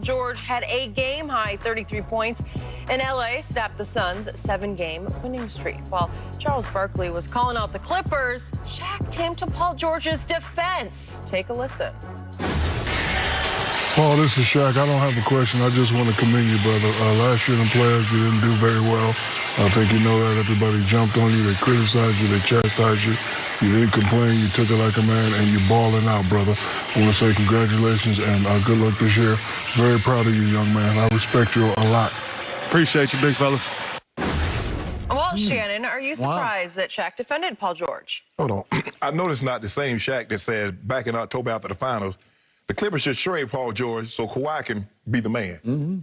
George had a game-high 33 points. In L.A., snapped the Suns' 7-game winning streak. While Charles Barkley was calling out the Clippers, Shaq came to Paul George's defense. Take a listen. Paul, this is Shaq. I don't have a question. I just want to commend you, brother. Last year, the players didn't do very well. I think you know that. Everybody jumped on you. They criticized you. They chastised you. You didn't complain. You took it like a man, and you're balling out, brother. I want to say congratulations and good luck this year. Very proud of you, young man. I respect you a lot. Appreciate you, big fella. Well, Shannon, are you surprised that Shaq defended Paul George? Hold on. I know it's not the same Shaq that said back in October after the finals, the Clippers should trade Paul George so Kawhi can be the man. Mm-hmm.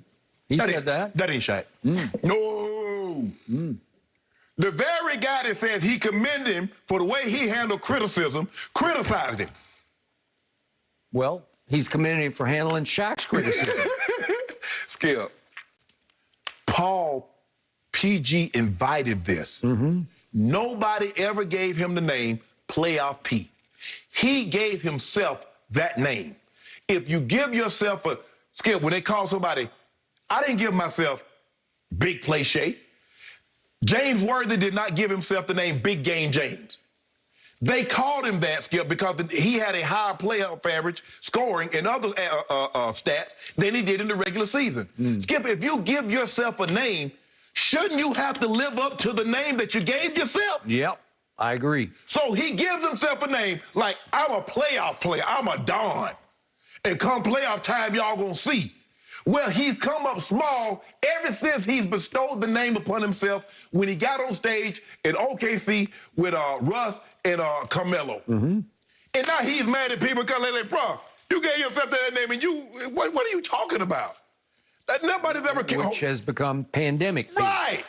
He said that. That ain't Shaq. No. The very guy that says he commended him for the way he handled criticism, criticized him. Well, he's commending him for handling Shaq's criticism. Skip, Paul, PG invited this. Nobody ever gave him the name Playoff P. He gave himself that name. If you give yourself a, Skip, when they call somebody, I didn't give myself Big Play Shay. James Worthy did not give himself the name Big Game James. They called him that, Skip, because he had a higher playoff average, scoring, and other stats than he did in the regular season. Skip, if you give yourself a name, shouldn't you have to live up to the name that you gave yourself? Yep, I agree. So he gives himself a name like, I'm a playoff player, I'm a Don. And come playoff time, y'all gonna see. Well, he's come up small ever since he's bestowed the name upon himself when he got on stage in OKC with Russ and Carmelo. And now he's mad at people because they're like, bro, you gave yourself that name and you, what are you talking about? That nobody's ever... Which has become pandemic. Right.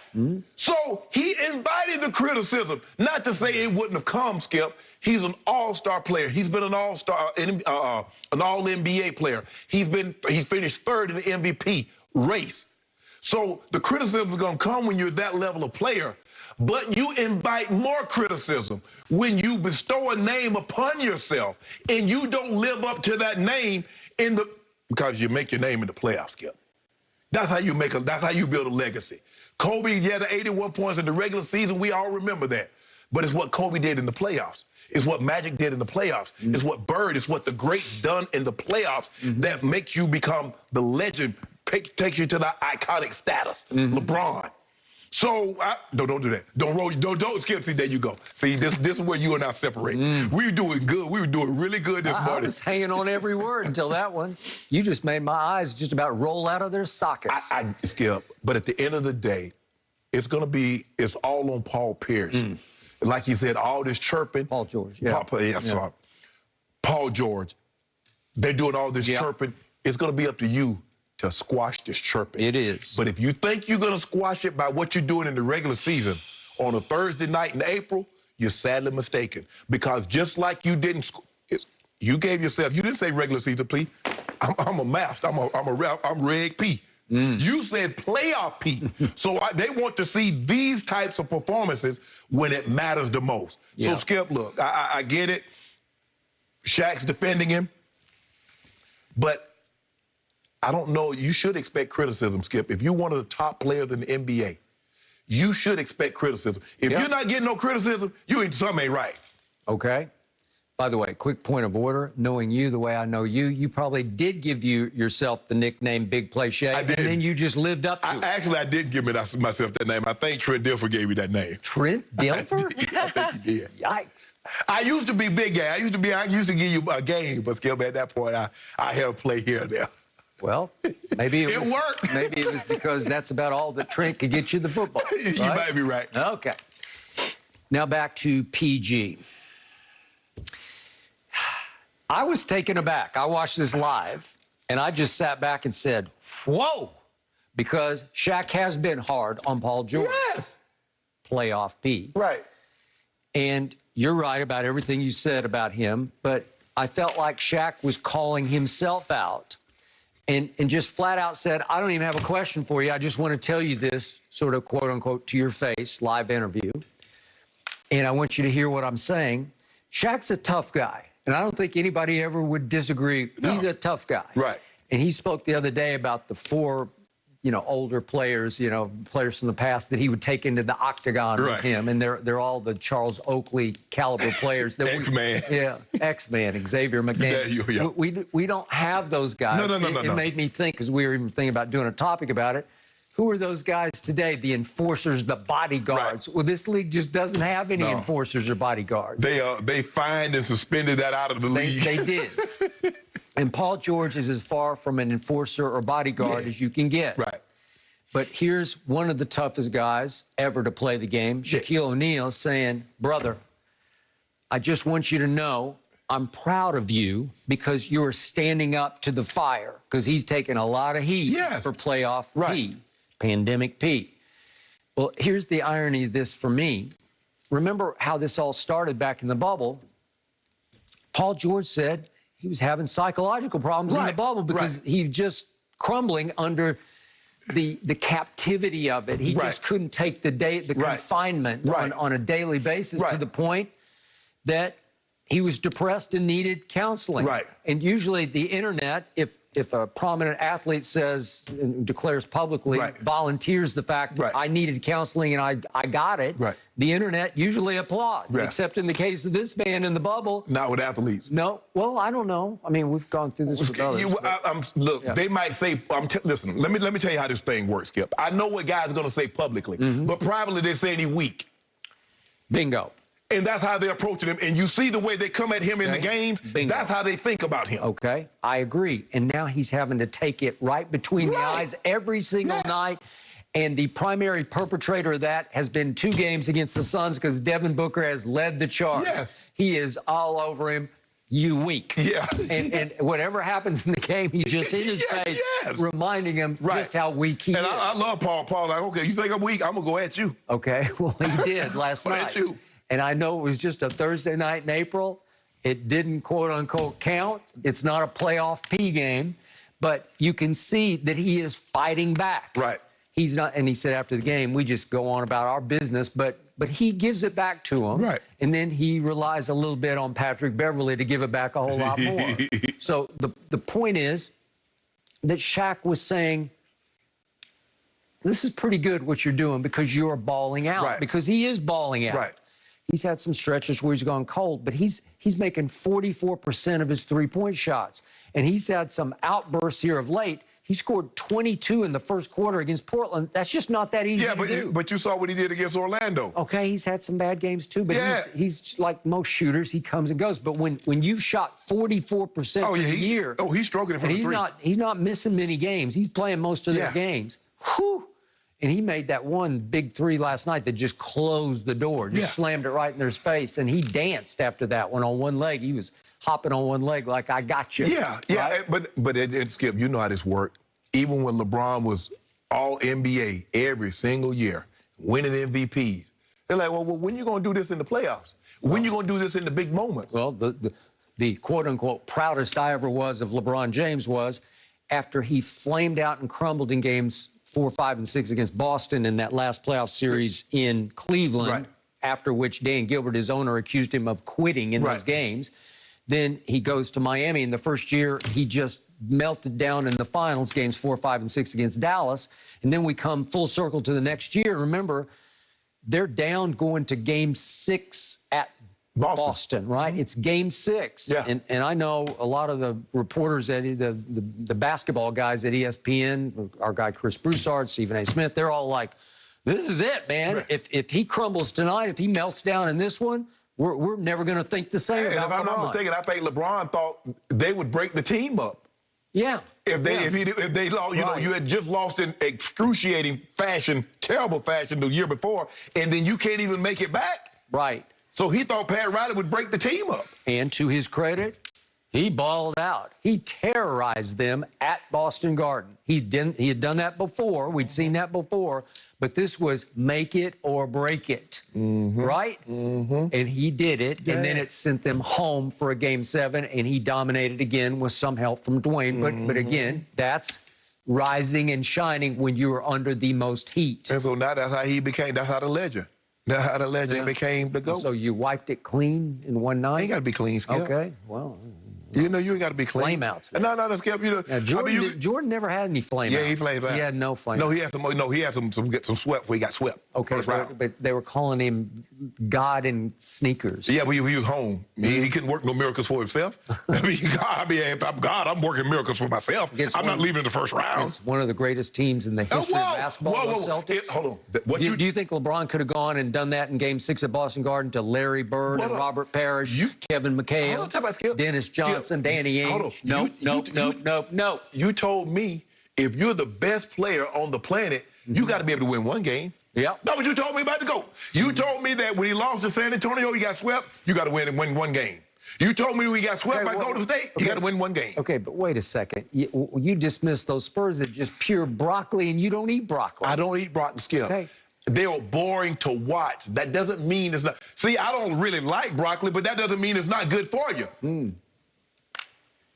So he invited the criticism. Not to say it wouldn't have come, Skip. He's an all-star player. He's been an all-star, an all-NBA player. He's finished third in the MVP race. So the criticism is going to come when you're that level of player. But you invite more criticism when you bestow a name upon yourself and you don't live up to that name because you make your name in the playoffs, Skip. That's how you that's how you build a legacy. Kobe, yeah, the 81 points in the regular season, we all remember that. But it's what Kobe did in the playoffs. It's what Magic did in the playoffs. It's what Bird, it's what the greats done in the playoffs that makes you become the legend, takes you to the iconic status. LeBron. So, don't do that. Don't skip. See, there you go. See, this is where you and I separate. We were doing good. We were doing really good this morning. I was hanging on every word until that one. You just made my eyes just about roll out of their sockets. I Skip, but at the end of the day, it's all on Paul Pierce. Like he said, all this chirping. Paul George, yeah. Paul George. They're doing all this chirping. It's going to be up to you to squash this chirping. It is. But if you think you're going to squash it by what you're doing in the regular season on a Thursday night in April, you're sadly mistaken. Because just like you didn't, you gave yourself, you didn't say regular season, please. I'm a master. I'm Reg P. You said playoff P. So they want to see these types of performances when it matters the most. So, Skip, look, I get it. Shaq's defending him. But I don't know. You should expect criticism, Skip. If you're one of the top players in the NBA, you should expect criticism. If you're not getting no criticism, something ain't right. Okay. By the way, quick point of order. Knowing you the way I know you, you probably did give yourself the nickname Big Play Shay. I did. And then you just lived up to it. Actually, I didn't give myself that name. I think Trent Dilfer gave me that name. Trent Dilfer? I think he did. Yikes. I used to be big guy. I used to give you a game, but Skip, at that point, I had to play here and there. Well, maybe it worked. Maybe it was because that's about all that Trent could get you the football. You might be right. Okay. Now back to PG. I was taken aback. I watched this live, and I just sat back and said, whoa, because Shaq has been hard on Paul George. Yes. Playoff P. Right. And you're right about everything you said about him, but I felt like Shaq was calling himself out and just flat out said, I don't even have a question for you. I just want to tell you this sort of quote unquote to your face, live interview. And I want you to hear what I'm saying. Shaq's a tough guy. And I don't think anybody ever would disagree. No. He's a tough guy. Right. And he spoke the other day about the four, older players, players from the past that he would take into the octagon with him. And they're all the Charles Oakley caliber players. X-Man. X-Man, Xavier McCain. We don't have those guys. No. It made me think, because we were even thinking about doing a topic about it. Who are those guys today? The enforcers, the bodyguards. Right. Well, this league just doesn't have any enforcers or bodyguards. They fined and suspended that out of the league. They did. And Paul George is as far from an enforcer or bodyguard as you can get. Right. But here's one of the toughest guys ever to play the game, Shaquille O'Neal, saying, brother, I just want you to know I'm proud of you because you're standing up to the fire, because he's taking a lot of heat for playoff P, pandemic P. Well, here's the irony of this for me. Remember how this all started back in the bubble? Paul George said he was having psychological problems in the bubble because he was just crumbling under the captivity of it. He just couldn't take the confinement on a daily basis to the point that he was depressed and needed counseling. Right. And usually the internet, if a prominent athlete says and declares publicly, volunteers the fact that I needed counseling and I got it, the internet usually applauds, except in the case of this man in the bubble. Not with athletes. No. Well, I don't know. I mean, we've gone through this with others. Look, they might say, listen, let me tell you how this thing works, Skip. I know what guys are going to say publicly, but privately they're saying he's weak. Bingo. And that's how they're approaching him. And you see the way they come at him in the games. Bingo. That's how they think about him. Okay, I agree. And now he's having to take it right between the eyes every single night. And the primary perpetrator of that has been 2 games against the Suns because Devin Booker has led the charge. Yes. He is all over him. You weak. Yeah. And whatever happens in the game, he's just in his face, reminding him just how weak he is. And I love Paul. Paul, like, okay, you think I'm weak? I'm going to go at you. Okay, well, he did last night. At you. And I know it was just a Thursday night in April. It didn't, quote unquote, count. It's not a playoff P game, but you can see that he is fighting back. Right. He's not, and he said after the game, we just go on about our business, but he gives it back to him. Right. And then he relies a little bit on Patrick Beverley to give it back a whole lot more. So the point is that Shaq was saying, this is pretty good what you're doing because you're balling out. Because he is balling out. He's had some stretches where he's gone cold, but he's making 44% of his three-point shots. And he's had some outbursts here of late. He scored 22 in the first quarter against Portland. That's just not that easy to do. But you saw what he did against Orlando. Okay, he's had some bad games too, but he's like most shooters. He comes and goes. But when you've shot 44% for the year, he's stroking it from the three. He's not missing many games. He's playing most of their games. Whew. And he made that one big 3 last night that just closed the door, just slammed it right in their face. And he danced after that one on one leg. He was hopping on one leg like, I got you. But Skip, you know how this worked. Even when LeBron was all NBA every single year, winning MVPs, they're like, well, when you going to do this in the playoffs? When you going to do this in the big moments? Well, the quote-unquote proudest I ever was of LeBron James was after he flamed out and crumbled in games 4, 5, and 6 against Boston in that last playoff series in Cleveland, after which Dan Gilbert, his owner, accused him of quitting in those games. Then he goes to Miami. In the first year, he just melted down in the finals, games 4, 5, and 6 against Dallas. And then we come full circle to the next year. Remember, they're down going to game 6 at Boston, right? It's game 6. And I know a lot of the reporters, at the basketball guys at ESPN, our guy Chris Broussard, Stephen A. Smith, they're all like, this is it, man. If he crumbles tonight, if he melts down in this one, we're never going to think the same about LeBron. If I'm not mistaken, I think LeBron thought they would break the team up. If they lost, you had just lost in excruciating fashion, terrible fashion the year before, and then you can't even make it back. So he thought Pat Riley would break the team up. And to his credit, he balled out. He terrorized them at Boston Garden. He had done that before. We'd seen that before. But this was make it or break it, right? And he did it. And then it sent them home for a game 7. And he dominated again with some help from Dwayne. But again, that's rising and shining when you are under the most heat. And so now that's how he became, that's how the legend. That's how the legend became the GOAT. So you wiped it clean in one night? Ain't got to be clean, Skip. Okay, well. You know, you ain't got to be clean. Flameouts. No, Skip. You know, Now, Jordan never had any flameouts. Yeah, he flamed out. He had no flameouts. No, he had some. No, he had some swept where he got swept. Okay, First round. but they were calling him God in sneakers. Yeah, but he was home. He couldn't work no miracles for himself. I mean, if I'm God, I'm working miracles for myself. I'm not leaving in the first round. It's one of the greatest teams in the history of basketball. Celtics. Hold on. Do you think LeBron could have gone and done that in Game 6 at Boston Garden to Larry Bird and Robert Parrish, Kevin McHale, Dennis Johnson, Danny Ainge? Nope. You told me if you're the best player on the planet, you got to be able to win one game. Yep. That's what you told me about the GOAT. You told me that when he lost to San Antonio, he got swept. You got to win one game. You told me when he got swept by Golden State, you got to win one game. Okay, but wait a second. You dismiss those Spurs as just pure broccoli, and you don't eat broccoli. I don't eat broccoli, Skip. Okay. They are boring to watch. That doesn't mean it's not. See, I don't really like broccoli, but that doesn't mean it's not good for you.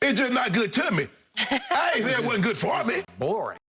It's just not good to me. I ain't saying it wasn't good for me. Boring.